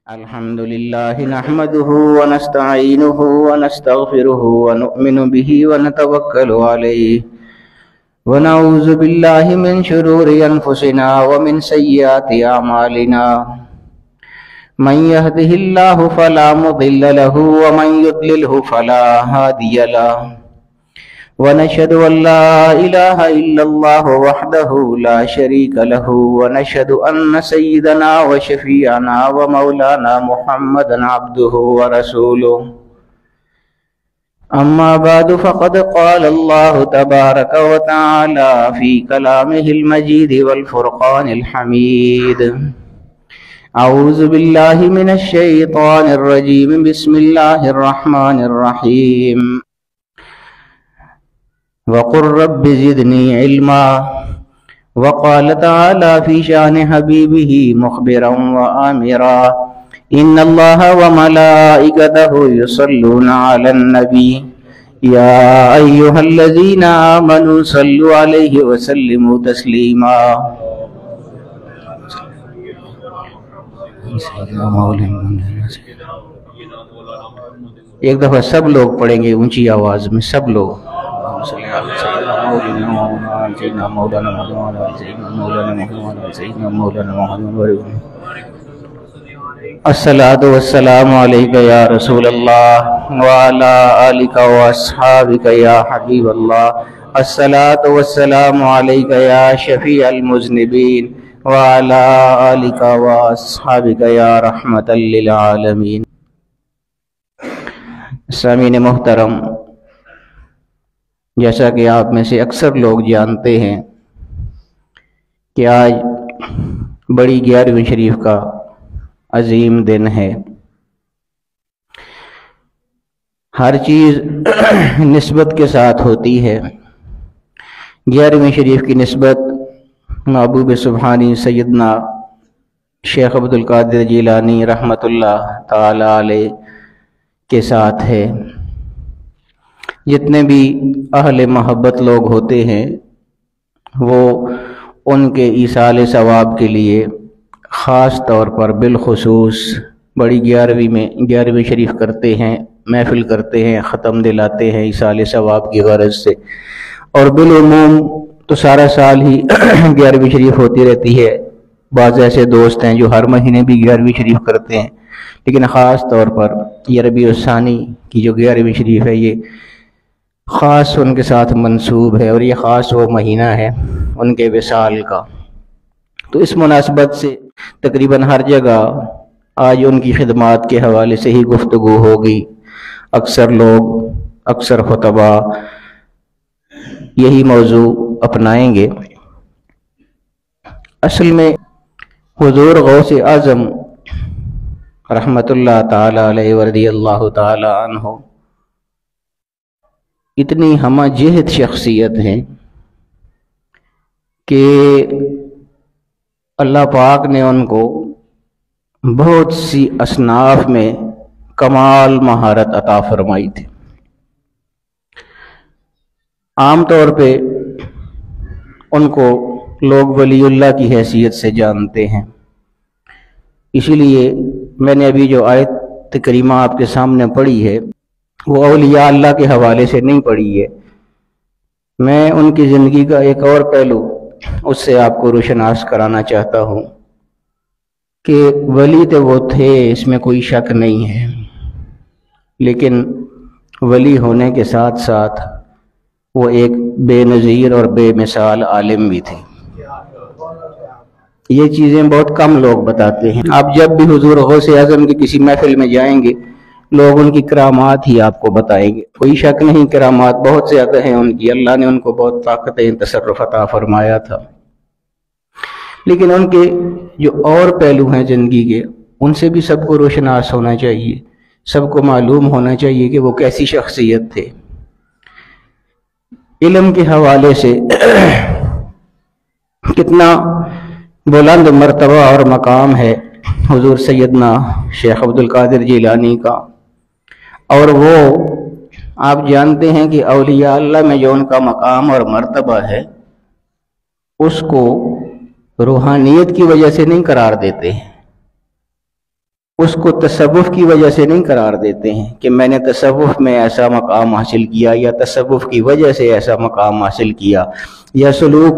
الحمد لله نحمده ونستعينه ونستغفره ونؤمن به ونتوكل عليه ونعوذ بالله من شرور أنفسنا ومن سيئات أعمالنا من يهده الله فلا مضل له ومن يضلله فلا هادي له ونشهد أن لا إله إلا الله وحده لا شريك له ونشهد أن سيدنا وشفيعنا ومولانا محمدا عبده ورسوله أما بعد فقد قال الله تبارك وتعالى في كلامه المجيد والفرقان الحميد أعوذ بالله من الشيطان الرجيم بسم الله الرحمن الرحيم وقل رب زدني علما وقال تعالى في شأن حبيبه مخبرا وآمرا إن الله وملائكته يصلون على النبي يا أيها الذين آمنوا صلوا عليه وسلموا تسليما ایک دفعہ سب لوگ پڑھیں گے اونچی آواز میں، سب لوگ الصلاۃ والسلام علیک یا رسول اللہ وعلی آلک واصحابک یا حبیب اللہ الصلاۃ والسلام علیک یا شفیع المذنبین وعلی آلک واصحابک یا رحمۃ للعالمین۔ سامعین محترم، جیسا کہ آپ میں سے اکثر لوگ جانتے ہیں کہ آج بڑی 11ویں شریف کا عظیم دن ہے۔ ہر چیز نسبت کے ساتھ ہوتی ہے۔ 11ویں شریف کی نسبت محبوب سبحانی سیدنا شیخ عبدالقادر جیلانی رحمۃ اللہ تعالی علیہ کے ساتھ ہے۔ جتنے بھی اہل محبت لوگ ہوتے ہیں وہ ان کے ایصال ثواب کے لیے خاص طور پر بالخصوص بڑی 11ویں شریف کرتے ہیں، محفل کرتے ہیں، ختم دلاتے ہیں ایصال ثواب کی غرض سے، اور بالعموم تو سارا سال ہی 11ویں شریف ہوتی رہتی ہے۔ بعض ایسے دوست ہیں جو ہر مہینے بھی 11ویں شریف کرتے ہیں، لیکن خاص طور پر یہ ربیع الثانی کی جو 11ویں شریف ہے یہ خاص ان کے ساتھ منسوب ہے، اور یہ خاص وہ مہینہ ہے ان کے وصال کا۔ تو اس مناسبت سے تقریباً ہر جگہ آج ان کی خدمات کے حوالے سے ہی گفتگو ہوگی۔ اکثر لوگ، اکثر خطبہ یہی موضوع اپنائیں گے۔ اصل میں حضور غوث اعظم رحمت اللہ تعالی علیہ ورضی اللہ تعالی عنہ اتنی ہمہ جہت شخصیت ہیں کہ اللہ پاک نے ان کو بہت سی اصناف میں کمال مہارت عطا فرمائی تھی۔ عام طور پہ ان کو لوگ ولی اللہ کی حیثیت سے جانتے ہیں، اسی لیے میں نے ابھی جو آیت کریمہ آپ کے سامنے پڑھی ہے وہ اولیاء اللہ کے حوالے سے نہیں پڑھی ہے۔ میں ان کی زندگی کا ایک اور پہلو اس سے آپ کو روشناس کرانا چاہتا ہوں کہ ولی تو وہ تھے، اس میں کوئی شک نہیں ہے، لیکن ولی ہونے کے ساتھ ساتھ وہ ایک بے نظیر اور بے مثال عالم بھی تھے۔ یہ چیزیں بہت کم لوگ بتاتے ہیں۔ آپ جب بھی حضور غوث اعظم کی کسی محفل میں جائیں گے لوگ ان کی کرامات ہی آپ کو بتائیں گے، کوئی شک نہیں، کرامات بہت زیادہ ہیں ان کی، اللہ نے ان کو بہت طاقتیں تصرف عطا فرمایا تھا، لیکن ان کے جو اور پہلو ہیں زندگی کے ان سے بھی سب کو روشناس ہونا چاہیے، سب کو معلوم ہونا چاہیے کہ وہ کیسی شخصیت تھے۔ علم کے حوالے سے کتنا بلند مرتبہ اور مقام ہے حضور سیدنا شیخ عبدالقادر جیلانی کا، اور وہ آپ جانتے ہیں کہ اولیاء اللہ میں جو ان کا مقام اور مرتبہ ہے اس کو روحانیت کی وجہ سے نہیں قرار دیتے ہیں، اس کو تصوف کی وجہ سے نہیں قرار دیتے ہیں کہ میں نے تصوف میں ایسا مقام حاصل کیا یا تصوف کی وجہ سے ایسا مقام حاصل کیا یا سلوک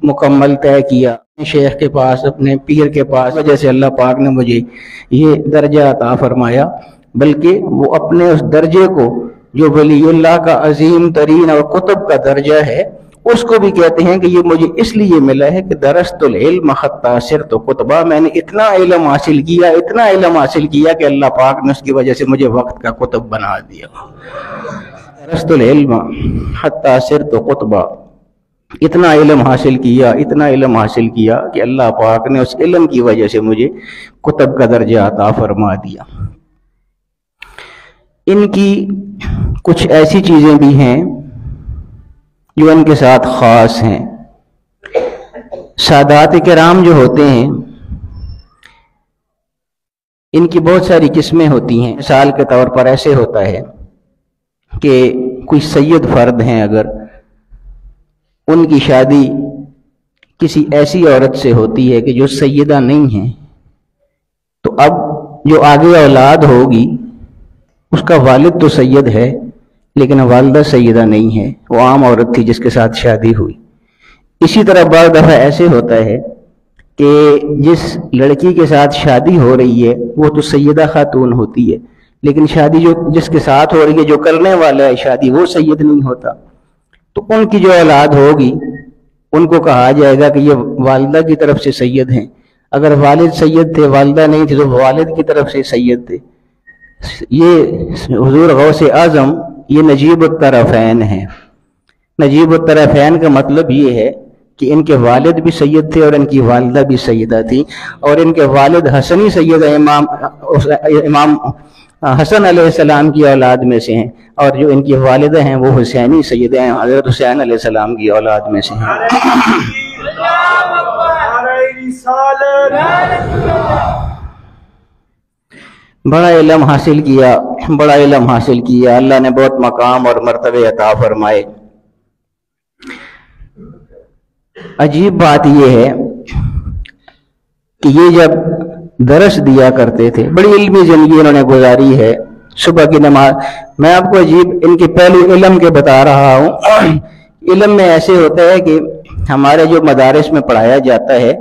مکمل طے کیا شیخ کے پاس اپنے پیر کے پاس وجہ سے اللہ پاک نے مجھے یہ درجہ عطا فرمایا، بلکہ وہ اپنے اس درجے کو جو ولی اللہ کا عظیم ترین اور قطب کا درجہ ہے اس کو بھی کہتے ہیں کہ یہ مجھے اس لیے ملا ہے کہ درست العلم حتی صرت قطبہ، میں نے اتنا علم حاصل کیا کہ اللہ پاک نے اس کی وجہ سے مجھے وقت کا قطب بنا دیا۔ درست العلم حتی صرت قطبہ، اتنا علم حاصل کیا کہ اللہ پاک نے اس علم کی وجہ سے مجھے قطب کا درجہ عطا فرما دیا۔ ان کی کچھ ایسی چیزیں بھی ہیں جو ان کے ساتھ خاص ہیں۔ سادات کرام جو ہوتے ہیں ان کی بہت ساری قسمیں ہوتی ہیں۔ مثال کے طور پر ایسے ہوتا ہے کہ کوئی سید فرد ہیں، اگر ان کی شادی کسی ایسی عورت سے ہوتی ہے کہ جو سیدہ نہیں ہے، تو اب جو آگے اولاد ہوگی اس کا والد تو سید ہے لیکن والدہ سیدہ نہیں ہے، وہ عام عورت تھی جس کے ساتھ شادی ہوئی۔ اسی طرح بعض دفعہ ایسے ہوتا ہے کہ جس لڑکی کے ساتھ شادی ہو رہی ہے وہ تو سیدہ خاتون ہوتی ہے، لیکن شادی جو جس کے ساتھ ہو رہی ہے، جو کرنے والا ہے شادی، وہ سید نہیں ہوتا، تو ان کی جو اولاد ہوگی ان کو کہا جائے گا کہ یہ والدہ کی طرف سے سید ہیں۔ اگر والد سید تھے، والدہ نہیں تھی، تو والد کی طرف سے سید تھے۔ یہ حضور غوث اعظم یہ نجیب الطرفین ہیں۔ نجیب الطرفین کا مطلب یہ ہے کہ ان کے والد بھی سید تھے اور ان کی والدہ بھی سیدہ تھی، اور ان کے والد حسنی سید امام حسن علیہ السلام کی اولاد میں سے ہیں، اور جو ان کی والدہ ہیں وہ حسینی سیدہ ہیں، حضرت حسین علیہ السلام کی اولاد میں سے ہیں۔ بڑا علم حاصل کیا، اللہ نے بہت مقام اور مرتبے عطا فرمائے۔ عجیب بات یہ ہے کہ یہ جب درس دیا کرتے تھے، بڑی علمی زندگی انہوں نے گزاری ہے۔ صبح کی نماز، میں آپ کو عجیب ان کے پہلو علم کے بتا رہا ہوں۔ علم میں ایسے ہوتا ہے کہ ہمارے جو مدارس میں پڑھایا جاتا ہے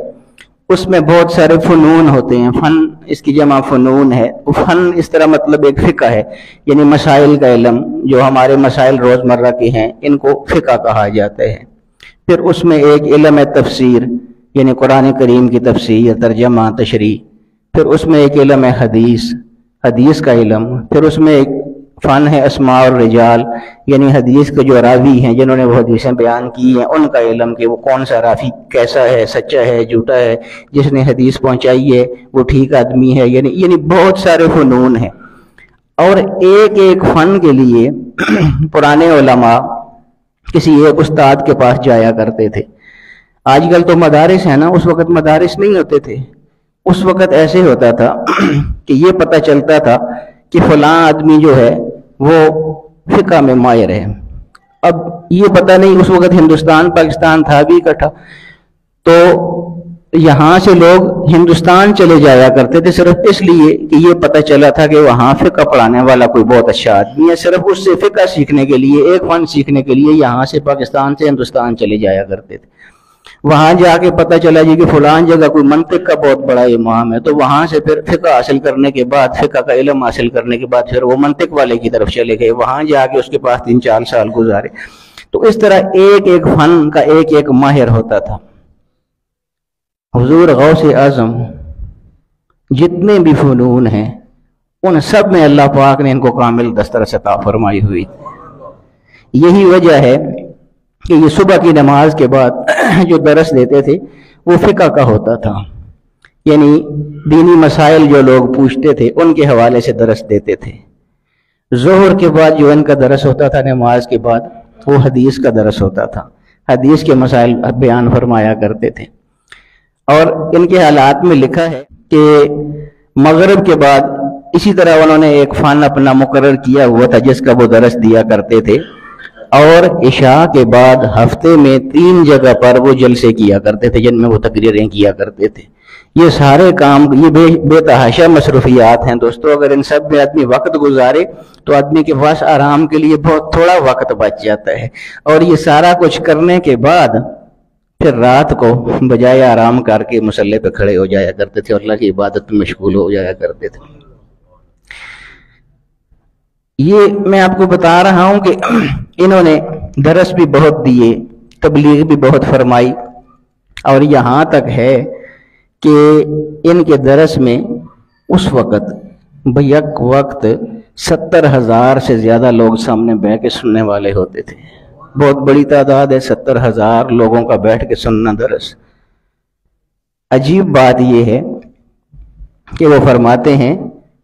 اس میں بہت سارے فنون ہوتے ہیں۔ فن اس کی جمع فنون ہے۔ فن اس طرح مطلب ایک فقہ ہے، یعنی مسائل کا علم، جو ہمارے مسائل روزمرہ کے ہیں ان کو فقہ کہا جاتا ہے۔ پھر اس میں ایک علم ہے تفسیر، یعنی قرآن کریم کی تفسیر، ترجمہ، تشریح۔ پھر اس میں ایک علم ہے حدیث کا علم۔ پھر اس میں ایک فن ہے اسماء الرجال، یعنی حدیث کے جو راوی ہیں جنہوں نے وہ حدیثیں بیان کی ہیں ان کا علم، کہ وہ کون سا راوی کیسا ہے، سچا ہے، جھوٹا ہے، جس نے حدیث پہنچائی ہے وہ ٹھیک آدمی ہے، یعنی بہت سارے فنون ہیں۔ اور ایک ایک فن کے لیے پرانے علماء کسی ایک استاد کے پاس جایا کرتے تھے۔ آج کل تو مدارس ہیں نا، اس وقت مدارس نہیں ہوتے تھے۔ اس وقت ایسے ہوتا تھا کہ یہ پتہ چلتا تھا کہ فلاں آدمی جو ہے وہ فقہ میں ماہر ہے۔ اب یہ پتہ نہیں، اس وقت ہندوستان پاکستان تھا بھی اکٹھا، تو یہاں سے لوگ ہندوستان چلے جایا کرتے تھے صرف اس لیے کہ یہ پتہ چلا تھا کہ وہاں فقہ پڑھانے والا کوئی بہت اچھا آدمی ہے۔ صرف اس سے فقہ سیکھنے کے لیے، ایک فن سیکھنے کے لیے یہاں سے پاکستان سے ہندوستان چلے جایا کرتے تھے۔ وہاں جا کے پتہ چلا جی کہ فلان جگہ کوئی منطق کا بہت بڑا امام ہے، تو وہاں سے پھر فقہ حاصل کرنے کے بعد، فقہ کا علم حاصل کرنے کے بعد پھر وہ منطق والے کی طرف چلے گئے، وہاں جا کے اس کے پاس 3-4 سال گزارے۔ تو اس طرح ایک ایک فن کا ایک ایک ماہر ہوتا تھا۔ حضور غوث اعظم جتنے بھی فنون ہیں ان سب میں اللہ پاک نے ان کو کامل دسترس عطا فرمائی ہوئی۔ یہی وجہ ہے کہ یہ صبح کی نماز کے بعد جو درس دیتے تھے وہ فقہ کا ہوتا تھا، یعنی دینی مسائل جو لوگ پوچھتے تھے ان کے حوالے سے درس دیتے تھے۔ ظہر کے بعد جو ان کا درس ہوتا تھا نماز کے بعد، وہ حدیث کا درس ہوتا تھا، حدیث کے مسائل بیان فرمایا کرتے تھے۔ اور ان کے حالات میں لکھا ہے کہ مغرب کے بعد اسی طرح انہوں نے ایک فن اپنا مقرر کیا ہوا تھا جس کا وہ درس دیا کرتے تھے، اور عشاء کے بعد ہفتے میں 3 جگہ پر وہ جلسے کیا کرتے تھے جن میں وہ تقریریں کیا کرتے تھے۔ یہ سارے کام یہ بے تحاشا مصروفیات ہیں دوستو. اگر ان سب میں آدمی وقت گزارے تو آدمی کے پاس آرام کے لیے بہت تھوڑا وقت بچ جاتا ہے. اور یہ سارا کچھ کرنے کے بعد پھر رات کو بجائے آرام کر کے مصلی پہ کھڑے ہو جایا کرتے تھے اور اللہ کی عبادت میں مشغول ہو جایا کرتے تھے. یہ میں آپ کو بتا رہا ہوں کہ انہوں نے درس بھی بہت دیے، تبلیغ بھی بہت فرمائی، اور یہاں تک ہے کہ ان کے درس میں اس وقت بیک وقت 70,000 سے زیادہ لوگ سامنے بیٹھ کے سننے والے ہوتے تھے. بہت بڑی تعداد ہے، 70,000 لوگوں کا بیٹھ کے سننا درس. عجیب بات یہ ہے کہ وہ فرماتے ہیں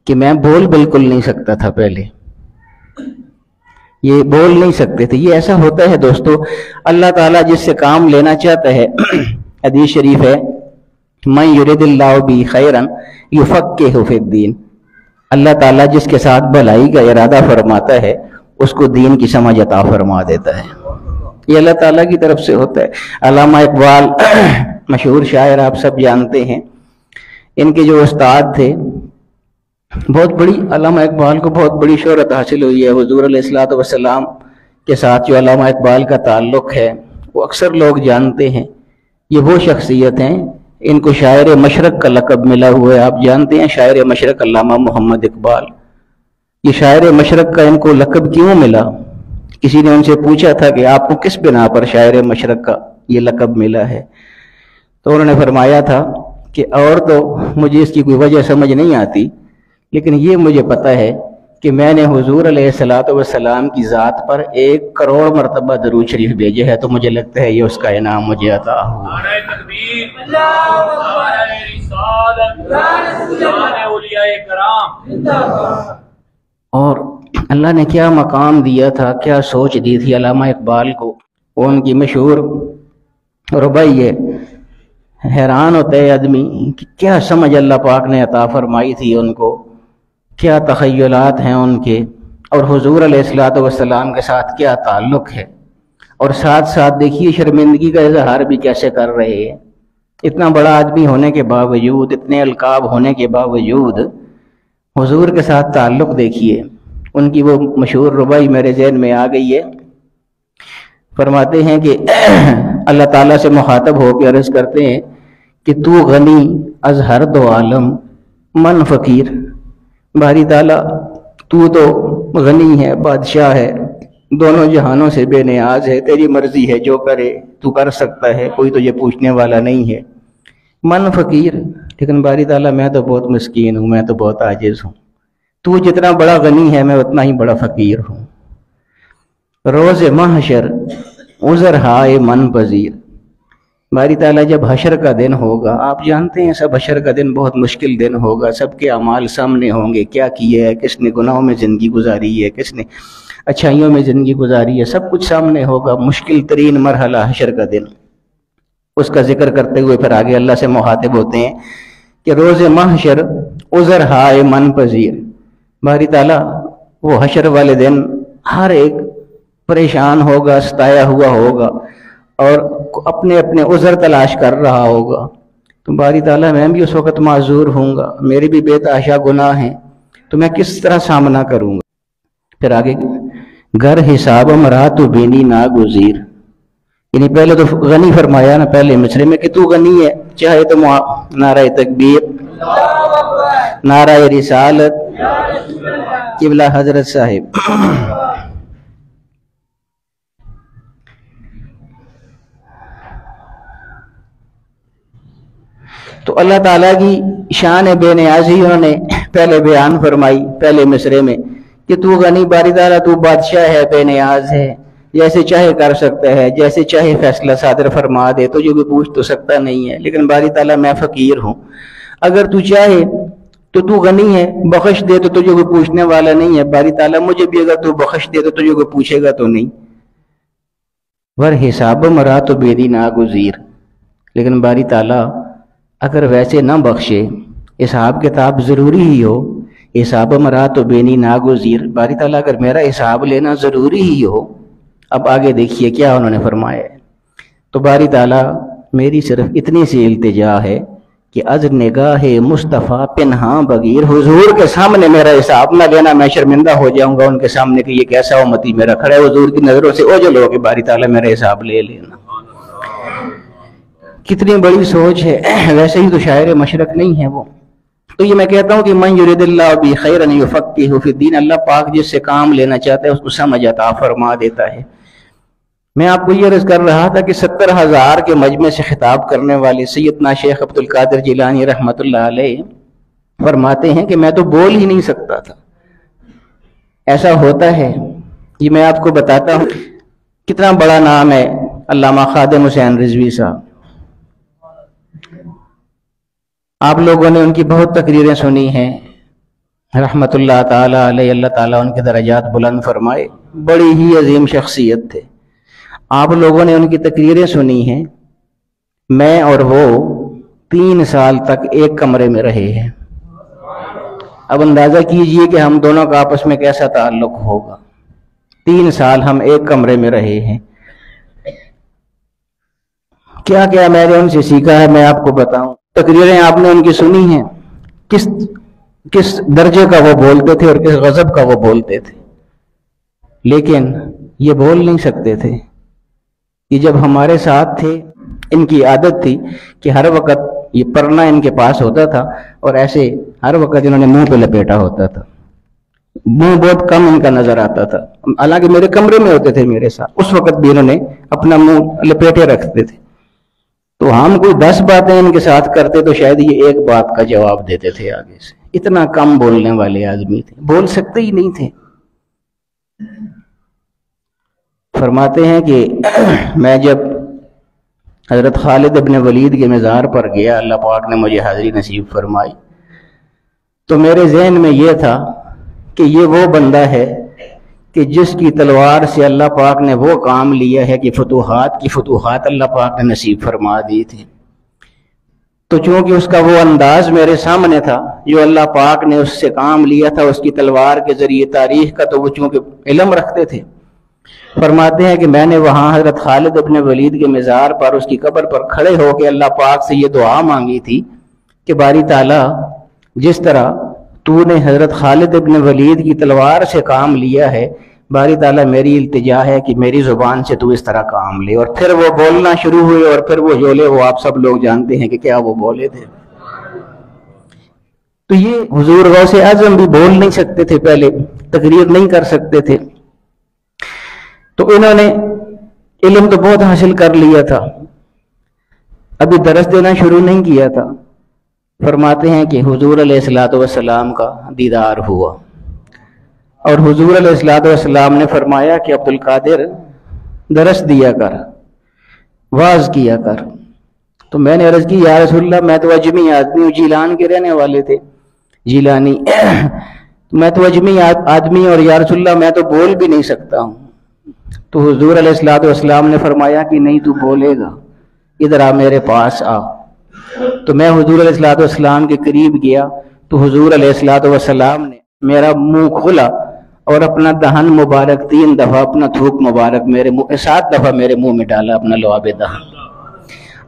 کہ میں بول بالکل نہیں سکتا تھا پہلے، یہ بول نہیں سکتے تھے. یہ ایسا ہوتا ہے دوستو، اللہ تعالیٰ جس سے کام لینا چاہتا ہے، حدیث شریف ہے من یرید اللہ بہ خیرا یفقہہ فی الدین، اللہ تعالیٰ جس کے ساتھ بھلائی کا ارادہ فرماتا ہے اس کو دین کی سمجھ عطا فرما دیتا ہے. یہ اللہ تعالیٰ کی طرف سے ہوتا ہے. علامہ اقبال مشہور شاعر، آپ سب جانتے ہیں. ان کے جو استاد تھے، بہت بڑی علامہ اقبال کو بہت بڑی شہرت حاصل ہوئی ہے. حضور علیہ الصلوۃ والسلام کے ساتھ جو علامہ اقبال کا تعلق ہے وہ اکثر لوگ جانتے ہیں. یہ وہ شخصیت ہیں، ان کو شاعر مشرق کا لقب ملا ہوا ہے. آپ جانتے ہیں شاعر مشرق علامہ محمد اقبال. یہ شاعر مشرق کا ان کو لقب کیوں ملا؟ کسی نے ان سے پوچھا تھا کہ آپ کو کس بنا پر شاعر مشرق کا یہ لقب ملا ہے؟ تو انہوں نے فرمایا تھا کہ اور تو مجھے اس کی کوئی وجہ سمجھ نہیں آتی، لیکن یہ مجھے پتہ ہے کہ میں نے حضور علیہ الصلوۃ والسلام کی ذات پر 1 کروڑ مرتبہ درود شریف بھیجے ہے، تو مجھے لگتا ہے یہ اس کا انعام مجھے عطا ہوا. نعرہ تکبیر، نعرہ رسالت، نعرہ اولیاء کرام. اور اللہ نے کیا مقام دیا تھا، کیا سوچ دی تھی علامہ اقبال کو. وہ ان کی مشہور رباعی ہے. حیران ہوتا ہے آدمی کہ کیا سمجھ اللہ پاک نے عطا فرمائی تھی ان کو، کیا تخیلات ہیں ان کے، اور حضور علیہ الصلوۃ والسلام کے ساتھ کیا تعلق ہے. اور ساتھ ساتھ دیکھیے شرمندگی کا اظہار بھی کیسے کر رہے ہیں. اتنا بڑا آدمی ہونے کے باوجود، اتنے القاب ہونے کے باوجود حضور کے ساتھ تعلق دیکھیے. ان کی وہ مشہور رباعی میرے ذہن میں آ گئی ہے. فرماتے ہیں کہ اللہ تعالیٰ سے مخاطب ہو کے عرض کرتے ہیں کہ تو غنی از ہر دو عالم من فقیر. باری تعالیٰ تو تو غنی ہے، بادشاہ ہے، دونوں جہانوں سے بے نیاز ہے، تیری مرضی ہے جو کرے تو کر سکتا ہے، کوئی تو یہ پوچھنے والا نہیں ہے. من فقیر، لیکن باری تعالیٰ میں تو بہت مسکین ہوں، میں تو بہت عاجز ہوں. تو جتنا بڑا غنی ہے میں اتنا ہی بڑا فقیر ہوں. روز محشر عذر ہائے من پذیر. باری تعالیٰ جب حشر کا دن ہوگا، آپ جانتے ہیں سب حشر کا دن بہت مشکل دن ہوگا. سب کے اعمال سامنے ہوں گے، کیا کیے ہے، کس نے گناہوں میں زندگی گزاری ہے، کس نے اچھائیوں میں زندگی گزاری ہے، سب کچھ سامنے ہوگا. مشکل ترین مرحلہ حشر کا دن. اس کا ذکر کرتے ہوئے پھر آگے اللہ سے مخاطب ہوتے ہیں کہ روز محشر عذر ہائے من پذیر. باری تعالیٰ وہ حشر والے دن ہر ایک پریشان ہوگا، ستایا ہوا ہوگا اور اپنے اپنے عذر تلاش کر رہا ہوگا. تو باری تعالیٰ میں بھی اس وقت معذور ہوں گا، میرے بھی بے تحاشا گناہ ہیں، تو میں کس طرح سامنا کروں گا. پھر آگے گر حساب مرا تو بینی ناگزیر. یعنی پہلے تو غنی فرمایا نا پہلے مصرے میں کہ تو غنی ہے، چاہے تو نعرہ تکبیر، نعرہ رسالت، قبلہ حضرت صاحب. تو اللہ تعالیٰ کی شان بے نیازی انہوں نے پہلے بیان فرمائی پہلے مصرے میں کہ تو غنی، باری تعالیٰ تو بادشاہ ہے، بے نیاز ہے، جیسے چاہے کر سکتا ہے، جیسے چاہے فیصلہ صادر فرما دے، تو جو بھی پوچھ تو سکتا نہیں ہے. لیکن باری تعالیٰ میں فقیر ہوں، اگر تو چاہے تو تو غنی ہے، بخش دے تو تجھے کوئی پوچھنے والا نہیں ہے. باری تعالیٰ مجھے بھی اگر تو بخش دے تو تجھے کوئی پوچھے گا تو نہیں. ور حساب مرا تو بیدی ناگزیر. لیکن باری تعالیٰ اگر ویسے نہ بخشے، حساب کتاب ضروری ہی ہو، حساب مرا تو بینی ناگزیر، باری تعالیٰ اگر میرا حساب لینا ضروری ہی ہو. اب آگے دیکھیے کیا انہوں نے فرمایا ہے. تو باری تعالیٰ میری صرف اتنی سی التجا ہے کہ از نگاہ مصطفیٰ پنہاں بغیر، حضور کے سامنے میرا حساب نہ لینا، میں شرمندہ ہو جاؤں گا ان کے سامنے کہ یہ کیسا امتی میرا کھڑا ہے، حضور کی نظروں سے اوجھل ہو کے باری تعالیٰ میرا حساب لے لینا۔ کتنی بڑی سوچ ہے، ویسے ہی تو شاعر مشرق نہیں ہے وہ۔ تو یہ میں کہتا ہوں کہ من یرید اللہ بہ خیرا یفقہہ فی الدین، اللہ پاک جس سے کام لینا چاہتا ہے اس کو سمجھ عطا فرما دیتا ہے۔ میں آپ کو یہ عرض کر رہا تھا کہ 70,000 کے مجمع سے خطاب کرنے والے سیدنا شیخ عبد القادر جیلانی رحمۃ اللہ علیہ فرماتے ہیں کہ میں تو بول ہی نہیں سکتا تھا، ایسا ہوتا ہے۔ یہ میں آپ کو بتاتا ہوں کتنا بڑا نام ہے علامہ خادم حسین رضوی صاحب۔ آپ لوگوں نے ان کی بہت تقریریں سنی ہیں، رحمۃ اللہ تعالی علیہ، اللہ تعالیٰ ان کے درجات بلند فرمائے، بڑی ہی عظیم شخصیت تھے۔ آپ لوگوں نے ان کی تقریریں سنی ہیں۔ میں اور وہ 3 سال تک ایک کمرے میں رہے ہیں۔ اب اندازہ کیجئے کہ ہم دونوں کا آپس میں کیسا تعلق ہوگا۔ 3 سال ہم ایک کمرے میں رہے ہیں۔ کیا کیا میں نے ان سے سیکھا ہے میں آپ کو بتاؤں۔ تقریریں آپ نے ان کی سنی ہیں، کس درجے کا وہ بولتے تھے اور کس غضب کا وہ بولتے تھے، لیکن یہ بول نہیں سکتے تھے۔ یہ جب ہمارے ساتھ تھے ان کی عادت تھی کہ ہر وقت یہ پرنا ان کے پاس ہوتا تھا اور ایسے ہر وقت انہوں نے منہ پہ لپیٹا ہوتا تھا، منہ بہت کم ان کا نظر آتا تھا، حالانکہ میرے کمرے میں ہوتے تھے میرے ساتھ، اس وقت بھی انہوں نے اپنا منہ لپیٹے رکھتے تھے۔ تو ہم کوئی 10 باتیں ان کے ساتھ کرتے تو شاید یہ ایک بات کا جواب دیتے تھے آگے سے، اتنا کم بولنے والے آدمی تھے، بول سکتے ہی نہیں تھے۔ فرماتے ہیں کہ میں جب حضرت خالد ابن ولید کے مزار پر گیا، اللہ پاک نے مجھے حاضری نصیب فرمائی، تو میرے ذہن میں یہ تھا کہ یہ وہ بندہ ہے کہ جس کی تلوار سے اللہ پاک نے وہ کام لیا ہے کہ فتوحات کی فتوحات اللہ پاک نے نصیب فرما دی تھی۔ تو چونکہ اس کا وہ انداز میرے سامنے تھا جو اللہ پاک نے اس سے کام لیا تھا اس کی تلوار کے ذریعے تاریخ کا، تو وہ چونکہ علم رکھتے تھے۔ فرماتے ہیں کہ میں نے وہاں حضرت خالد ابن ولید کے مزار پر اس کی قبر پر کھڑے ہو کے اللہ پاک سے یہ دعا مانگی تھی کہ باری تعالیٰ جس طرح تو نے حضرت خالد ابن ولید کی تلوار سے کام لیا ہے، باری تعالیٰ میری التجا ہے کہ میری زبان سے تو اس طرح کام لے۔ اور پھر وہ بولنا شروع ہوئے اور پھر وہ جولے، وہ آپ سب لوگ جانتے ہیں کہ کیا وہ بولے تھے۔ تو یہ حضور غوث اعظم بھی بول نہیں سکتے تھے، پہلے تقریر نہیں کر سکتے تھے، تو انہوں نے علم تو بہت حاصل کر لیا تھا، ابھی درس دینا شروع نہیں کیا تھا۔ فرماتے ہیں کہ حضور علیہ الصلوۃ والسلام کا دیدار ہوا اور حضور علیہ الصلوۃ والسلام نے فرمایا کہ عبد القادر درس دیا کر، واعظ کیا کر۔ تو میں نے عرض کی یا رسول اللہ میں تو اجمی آدمی ہوں، جیلان کے رہنے والے تھے جیلانی، میں تو اجمی آدمی اور یا رسول اللہ میں تو بول بھی نہیں سکتا ہوں۔ تو حضور علیہ الصلوۃ والسلام نے فرمایا کہ نہیں تو بولے گا، ادھر آ میرے پاس آ۔ تو میں حضور علیہ الصلوۃ والسلام کے قریب گیا تو حضور علیہ الصلوۃ والسلام نے میرا منہ کھولا اور اپنا دہن مبارک 3 دفعہ، اپنا تھوک مبارک میرے منہ 7 دفعہ میرے منہ میں ڈالا، اپنا لعاب دہن۔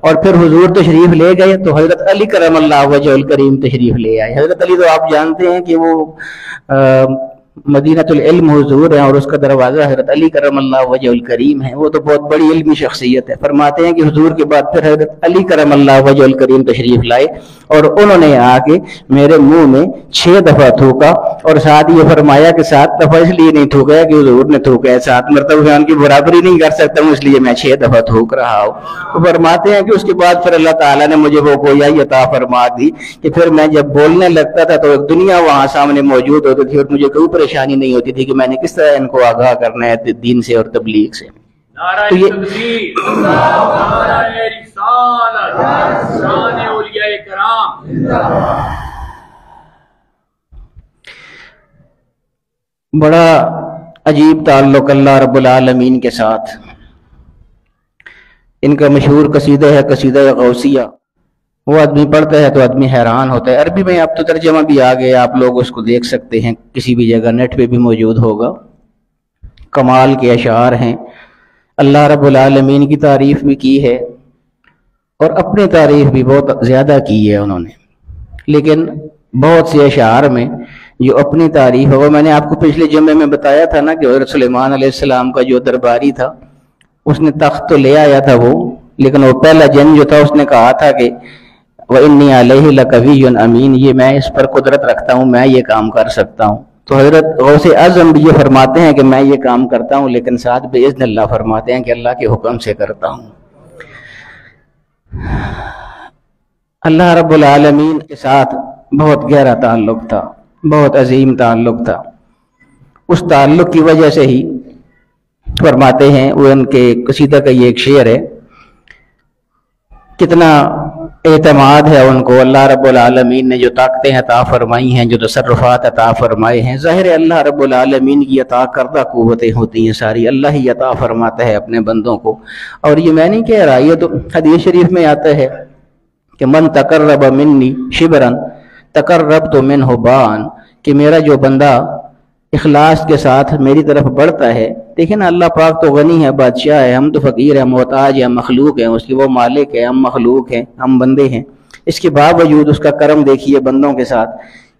اور پھر حضور تشریف لے گئے تو حضرت علی کرم اللہ وجہ الکریم تشریف لے آئے۔ حضرت علی تو آپ جانتے ہیں کہ وہ مدینۃ العلم حضور ہیں اور اس کا دروازہ حضرت علی کرم اللہ وجہ الکریم ہے، وہ تو بہت بڑی علمی شخصیت ہے۔ فرماتے ہیں کہ حضور کے بعد پھر حضرت علی کرم اللہ وجہ الکریم تشریف لائے اور انہوں نے آ کے میرے منہ میں 6 دفعہ تھوکا، اور ساتھ یہ فرمایا کہ 7 دفعہ اس لیے نہیں تھوکا ہے کہ حضور نے تھوکا ہے، 7 مرتبہ میں ان کی برابری نہیں کر سکتا ہوں، اس لیے میں 6 دفعہ تھوک رہا ہوں۔ تو فرماتے ہیں کہ اس کے بعد پھر اللہ تعالیٰ نے مجھے وہ گویائی عطا فرما دی کہ پھر میں جب بولنے لگتا تھا تو ایک دنیا وہاں سامنے موجود ہوتی تھی اور مجھے کوئی پریشانی نہیں ہوتی تھی کہ میں نے کس طرح ان کو آگاہ کرنا ہے دین سے اور تبلیغ سے۔ نعرہ تکبیر، نعرہ رسالت، شان اولیاء کرام۔ بڑا عجیب تعلق اللہ رب العالمین کے ساتھ۔ ان کا مشہور قصیدہ ہے قصیدہ غوثیہ، وہ آدمی پڑھتا ہے تو آدمی حیران ہوتا ہے۔ عربی میں اب تو ترجمہ بھی آ گیا، آپ لوگ اس کو دیکھ سکتے ہیں، کسی بھی جگہ نیٹ پہ بھی موجود ہوگا۔ کمال کے اشعار ہیں، اللہ رب العالمین کی تعریف بھی کی ہے اور اپنی تعریف بھی بہت زیادہ کی ہے انہوں نے، لیکن بہت سے اشعار میں جو اپنی تعریف ہے وہ میں نے آپ کو پچھلے جمعے میں بتایا تھا نا کہ حضرت سلیمان علیہ السلام کا جو درباری تھا اس نے تخت تو لے آیا تھا وہ، لیکن وہ پہلا جن جو تھا اس نے کہا تھا کہ وَإِنِّي عَلَيْهِ لَقَوِيٌّ أَمِينٌ، یہ میں اس پر قدرت رکھتا ہوں، میں یہ کام کر سکتا ہوں۔ تو حضرت غوث اعظم بھی یہ فرماتے ہیں کہ میں یہ کام کرتا ہوں، لیکن ساتھ بِإِذْنِ اللہ فرماتے ہیں کہ اللہ کے حکم سے کرتا ہوں۔ اللہ رب العالمین کے ساتھ بہت گہرا تعلق تھا، بہت عظیم تعلق تھا۔ اس تعلق کی وجہ سے ہی فرماتے ہیں، وہ ان کے قصیدہ کا یہ ایک شعر ہے، کتنا اعتماد ہے ان کو اللہ رب العالمین نے جو طاقتیں عطا فرمائی ہیں، جو تصرفات عطا فرمائے ہیں۔ ظاہر اللہ رب العالمین کی عطا کردہ قوتیں ہوتی ہیں ساری، اللہ ہی عطا فرماتا ہے اپنے بندوں کو۔ اور یہ میں نہیں کہہ رہا، یہ تو حدیث شریف میں آتا ہے کہ من تقرب منی شبرا تقربت منہ باعا، کہ میرا جو بندہ اخلاص کے ساتھ میری طرف بڑھتا ہے، دیکھیں نا اللہ پاک تو غنی ہے، بادشاہ ہے، ہم تو فقیر ہیں، محتاج ہیں، مخلوق ہیں اس کی، وہ مالک ہے، ہم مخلوق ہیں، ہم بندے ہیں۔ اس کے باوجود اس کا کرم دیکھیے بندوں کے ساتھ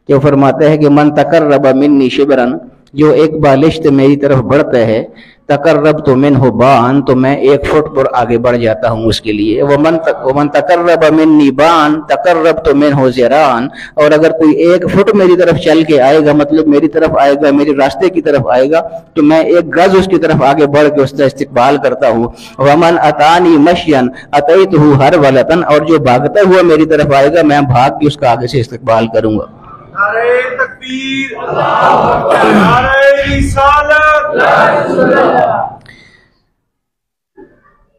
کہ وہ فرماتا ہے کہ من تقرب منی شبرا، جو ایک بالشت میری طرف بڑھتا ہے، تقربت منہ باعا، تو میں ایک فٹ پر آگے بڑھ جاتا ہوں اس کے لیے۔ ومن تقرب منی باعا تقربت منہ ذراعا، اور اگر کوئی ایک فٹ میری طرف چل کے آئے گا، مطلب میری طرف آئے گا، میرے راستے کی طرف آئے گا، تو میں ایک گز اس کی طرف آگے بڑھ کے اس کا استقبال کرتا ہوں۔ ومن اتانی مشیا اتیتہ ہرولۃ، اور جو بھاگتا ہوا میری طرف آئے گا میں بھاگ کے اس کا آگے سے استقبال کروں گا۔ نعرہ تکبیر، نعرہ رسالت،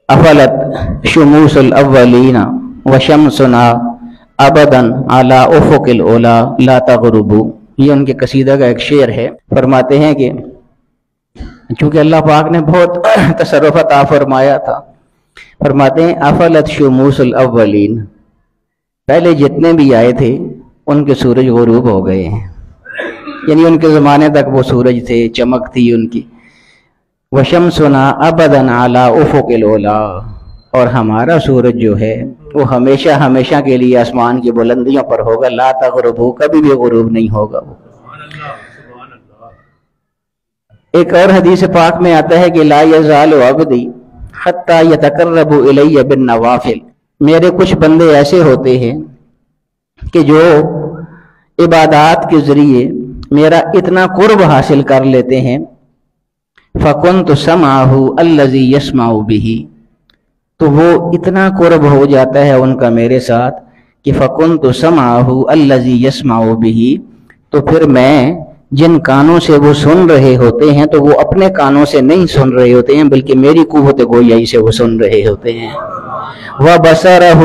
افلت شموس الاولین وشمسنا ابدا علی افق العلا لا تغرب، یہ ان کے قصیدہ کا ایک شعر ہے۔ فرماتے ہیں کہ چونکہ اللہ پاک نے بہت تصرف عطا فرمایا تھا، فرماتے ہیں افلت شموس الاولین، پہلے جتنے بھی آئے تھے ان کے سورج غروب ہو گئے ہیں، یعنی ان کے زمانے تک وہ سورج تھے، چمک تھی ان کی۔ وشمسنا ابدا علی افق العلا، اور ہمارا سورج جو ہے وہ ہمیشہ ہمیشہ کے لیے آسمان کی بلندیوں پر ہوگا، لا تغرب، کبھی بھی غروب نہیں ہوگا وہ۔ ایک اور حدیث پاک میں آتا ہے کہ لا یزال عبدی حتی یتقرب الی بالنوافل، میرے کچھ بندے ایسے ہوتے ہیں کہ جو عبادات کے ذریعے میرا اتنا قرب حاصل کر لیتے ہیں، فَكُنْتُ سَمْعَهُ الَّذِي يَسْمَعُ بِهِ، تو وہ اتنا قرب ہو جاتا ہے ان کا میرے ساتھ کہ فَكُنْتُ سَمْعَهُ الَّذِي يَسْمَعُ بِهِ، تو پھر میں جن کانوں سے وہ سن رہے ہوتے ہیں تو وہ اپنے کانوں سے نہیں سن رہے ہوتے ہیں، بلکہ میری قوت گویائی سے وہ سن رہے ہوتے ہیں۔ وَبَصَرَهُ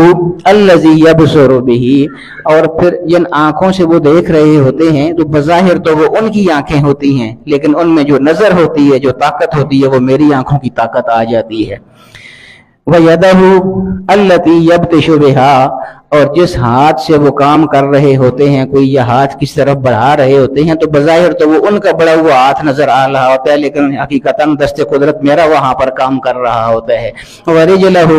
الَّذِي يَبْصُرُ بِهِ، اور پھر جن آنکھوں سے وہ دیکھ رہے ہوتے ہیں تو بظاہر تو وہ ان کی آنکھیں ہوتی ہیں، لیکن ان میں جو نظر ہوتی ہے، جو طاقت ہوتی ہے، وہ میری آنکھوں کی طاقت آ جاتی ہے۔ وَيَدَهُ الَّتِي يَبْطِشُ بِهَا، اور جس ہاتھ سے وہ کام کر رہے ہوتے ہیں، کوئی یہ ہاتھ کس طرف بڑھا رہے ہوتے ہیں تو بظاہر تو وہ ان کا بڑا ہوا ہاتھ نظر آ رہا ہوتا ہے، لیکن حقیقتاً دست قدرت میرا وہاں پر کام کر رہا ہوتا ہے۔ وَرِجْلَهُ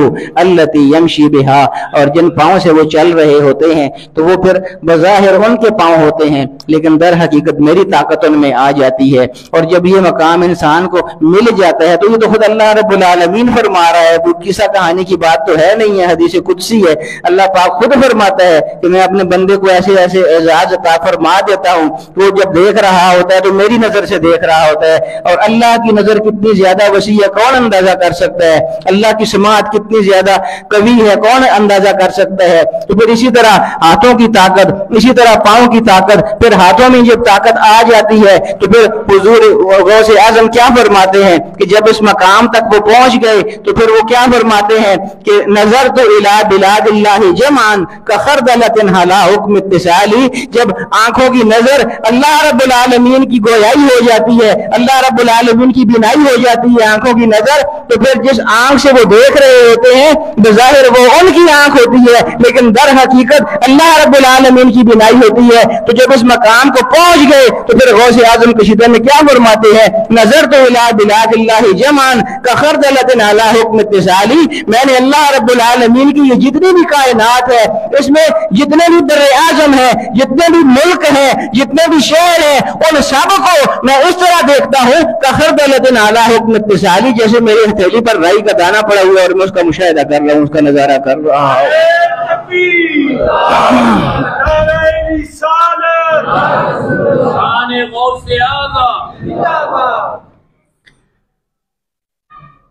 الَّتِي يَمْشِي بِهَا، اور جن پاؤں سے وہ چل رہے ہوتے ہیں تو وہ پھر بظاہر ان کے پاؤں ہوتے ہیں، لیکن در حقیقت میری طاقت ان میں آ جاتی ہے۔ اور جب یہ مقام انسان کو مل جاتا ہے تو یہ تو خود اللہ رب العالمین فرما رہا ہے، کوئی قصہ کہانی کی بات تو ہے نہیں ہے، حدیث قدسی ہے۔ اللہ پاک خود فرماتا ہے کہ میں اپنے بندے کو ایسے ایسے اعزاز عطا فرما دیتا ہوں، وہ جب دیکھ رہا ہوتا ہے تو میری نظر سے دیکھ رہا ہوتا ہے۔ اور اللہ کی نظر کتنی زیادہ وسیع ہے کون اندازہ کر سکتا ہے، اللہ کی سماعت کتنی زیادہ قوی ہے کون اندازہ کر سکتا ہے۔ تو پھر اسی طرح ہاتھوں کی طاقت، اسی طرح پاؤں کی طاقت، پھر ہاتھوں میں جب طاقت آ جاتی ہے تو پھر حضور غوث اعظم کیا فرماتے ہیں کہ جب اس مقام تک وہ پہنچ گئے تو پھر وہ کیا فرماتے ہیں کہ نظر تو الی بلاد اللہ جمعاً کخردلۃ علی حکم اتصالی، جب آنکھوں کی نظر اللہ رب العالمین کی گویائی ہو جاتی ہے، اللہ رب العالمین کی بینائی ہو جاتی ہے آنکھوں کی نظر، تو پھر جس آنکھ سے وہ دیکھ رہے ہوتے ہیں بظاہر وہ ان کی آنکھ ہوتی ہے، لیکن در حقیقت اللہ رب العالمین کی بینائی ہوتی ہے۔ تو جب اس مقام کو پہنچ گئے تو پھر غوث اعظم کشیدہ میں کیا فرماتے ہیں؟ نظرت الی بلاد اللہ جمعا کخردلۃ علی حکم اتصالی، میں نے اللہ رب العالمین کی یہ جتنی بھی کائنات ہے، اس میں جتنے بھی بر اعظم ہیں، جتنے بھی ملک ہیں، جتنے بھی شہر ہیں، ان سب کو میں اس طرح دیکھتا ہوں کخردلۃ علی حکم اتصالی، جیسے میری ہتھیلی پر رائی کا دانہ پڑا ہوا ہے اور میں اس کا مشاہدہ کر رہا ہوں، اس کا نظارہ کر رہا ہوں۔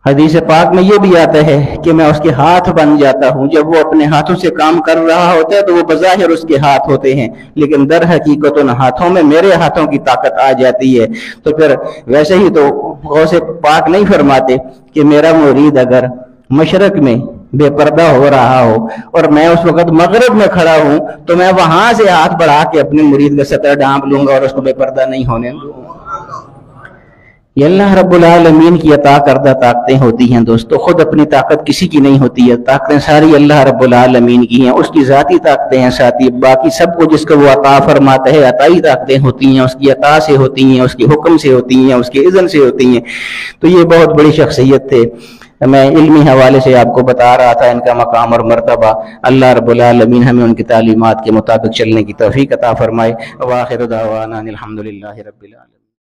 حدیث پاک میں یہ بھی آتا ہے کہ میں اس کے ہاتھ بن جاتا ہوں۔ جب وہ اپنے ہاتھوں سے کام کر رہا ہوتا ہے تو وہ بظاہر اس کے ہاتھ ہوتے ہیں، لیکن در حقیقت ان ہاتھوں میں میرے ہاتھوں کی طاقت آ جاتی ہے۔ تو پھر ویسے ہی تو غوث پاک نہیں فرماتے کہ میرا مرید اگر مشرق میں بے پردہ ہو رہا ہو اور میں اس وقت مغرب میں کھڑا ہوں تو میں وہاں سے ہاتھ بڑھا کے اپنے مرید کا سطر ڈھانپ لوں گا اور اس کو بے پردہ نہیں ہونے دوں گا۔ یہ اللہ رب العالمین کی عطا کردہ طاقتیں ہوتی ہیں دوستو، خود اپنی طاقت کسی کی نہیں ہوتی ہے، طاقتیں ساری اللہ رب العالمین کی ہیں، اس کی ذاتی طاقتیں ہیں ساتھی، باقی سب کو جس کو وہ عطا فرماتا ہے عطائی طاقتیں ہوتی ہیں، اس کی عطا سے ہوتی ہیں، اس کے حکم سے ہوتی ہیں، اس کے اذن سے ہوتی ہیں۔ تو یہ بہت بڑی شخصیت تھے، میں علمی حوالے سے آپ کو بتا رہا تھا ان کا مقام اور مرتبہ۔ اللہ رب العالمین ہمیں ان کی تعلیمات کے مطابق چلنے کی توفیق عطا فرمائے۔ وآخر دعوانا الحمدللہ رب العالمین۔